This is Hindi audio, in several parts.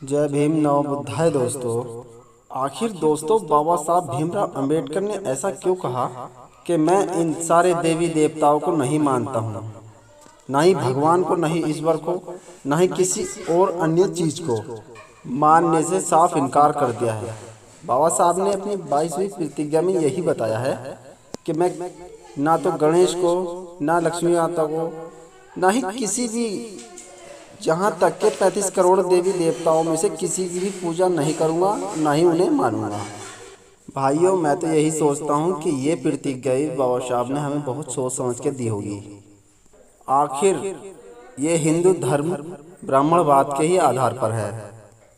जय भीम नव बुद्धाय दोस्तों। आखिर दोस्तों बाबा साहब भीमराव अंबेडकर ने ऐसा क्यों कहा कि मैं इन सारे देवी देवताओं को नहीं मानता हूँ, ना ही भगवान को, ना ही ईश्वर को, ना ही किसी और अन्य चीज को मानने से साफ इनकार कर दिया है। बाबा साहब ने अपनी 22वीं प्रतिज्ञा में यही बताया है कि मैं ना तो गणेश को, ना लक्ष्मी माता को, ना ही किसी भी, जहाँ तक के 35 करोड़ देवी देवताओं में से किसी की भी पूजा नहीं करूँगा, ना ही उन्हें मानूंगा। भाइयों, मैं तो यही सोचता हूँ कि ये प्रतिज्ञा बाबा साहब ने हमें बहुत सोच समझ के दी होगी। आखिर ये हिंदू धर्म ब्राह्मणवाद के ही आधार पर है।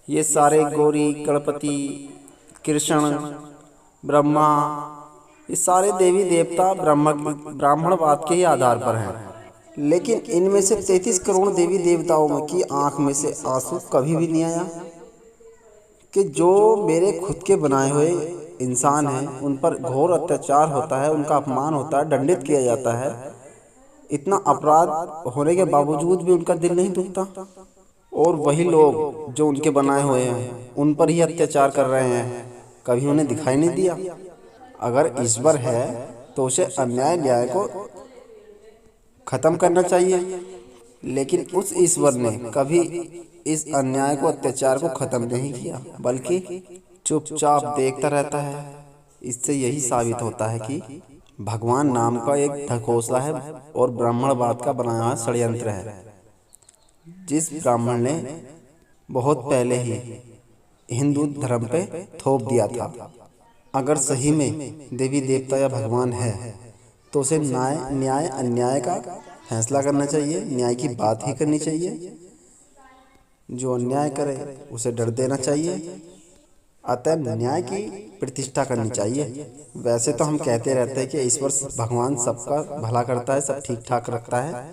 ये सारे गौरी, गणपति, कृष्ण, ब्रह्मा, ये सारे देवी देवता ब्राह्मणवाद के ही आधार पर हैं। लेकिन इनमें से 33 करोड़ देवी देवताओं में की आंख में से आंसू कभी भी नहीं आया कि जो मेरे खुद के बनाए हुए इंसान हैं उन पर घोर अत्याचार होता है, उनका अपमान होता है, दंडित किया जाता है। इतना अपराध होने के बावजूद भी उनका दिल नहीं दुखता, और वही लोग जो उनके बनाए हुए हैं उन पर ही अत्याचार कर रहे हैं, कभी उन्हें दिखाई नहीं दिया। अगर ईश्वर है तो उसे अन्याय न्याय को खत्म करना चाहिए, लेकिन उस ईश्वर ने कभी इस अन्याय को, अत्याचार को खत्म नहीं किया, बल्कि चुपचाप देखता रहता है। इससे यही साबित होता है कि भगवान नाम का एक ढकोसला है और ब्राह्मणवाद का बनाया हुआ षड्यंत्र है, जिस ब्राह्मण ने बहुत पहले ही हिंदू धर्म पे थोप दिया था। अगर सही में देवी देवता या भगवान है तो उसे न्याय अन्याय का फैसला करना चाहिए, न्याय की बात ही करनी चाहिए। जो अन्याय करे उसे डर देना चाहिए, अतः न्याय की प्रतिष्ठा करनी चाहिए। वैसे तो हम कहते रहते हैं कि ईश्वर भगवान सबका भला करता है, सब ठीक ठाक रखता है,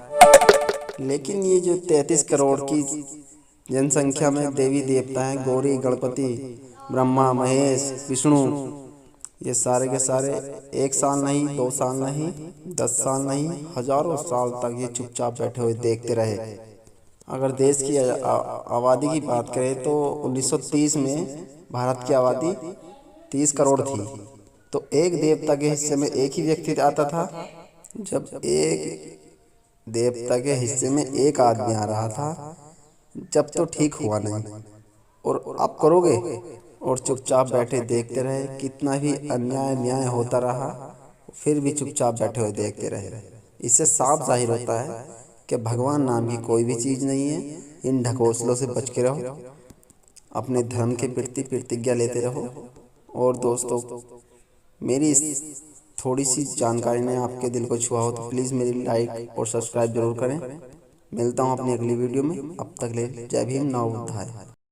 लेकिन ये जो 33 करोड़ की जनसंख्या में देवी देवता हैं, गौरी, गणपति, ब्रह्मा, महेश, विष्णु, ये सारे के सारे 1 साल नहीं, 2 साल नहीं, 10 साल नहीं, हजारों साल तक ये चुपचाप बैठे हुए देखते रहे। अगर देश की आबादी की बात करें तो 1930 में भारत की आबादी 30 करोड़ थी, तो एक देवता के हिस्से में एक ही व्यक्ति आता था। जब एक देवता के हिस्से में एक आदमी आ रहा था, जब तो ठीक हुआ नहीं, और आप करोगे और चुपचाप बैठे देखते रहे, कितना भी अन्याय न्याय होता रहा फिर भी चुपचाप बैठे हुए देखते रहे। इससे साफ जाहिर होता है कि भगवान नाम की कोई भी चीज़ नहीं है। इन ढकोसलों से बच के रहो, अपने धर्म के प्रति प्रतिज्ञा लेते रहो। और दोस्तों, मेरी इस थोड़ी सी जानकारी ने आपके दिल को छुआ हो तो प्लीज़ मेरी लाइक और सब्सक्राइब जरूर करें। मिलता हूँ अपनी अगली वीडियो में, अब तक ले जय भीम नव बुद्धाय।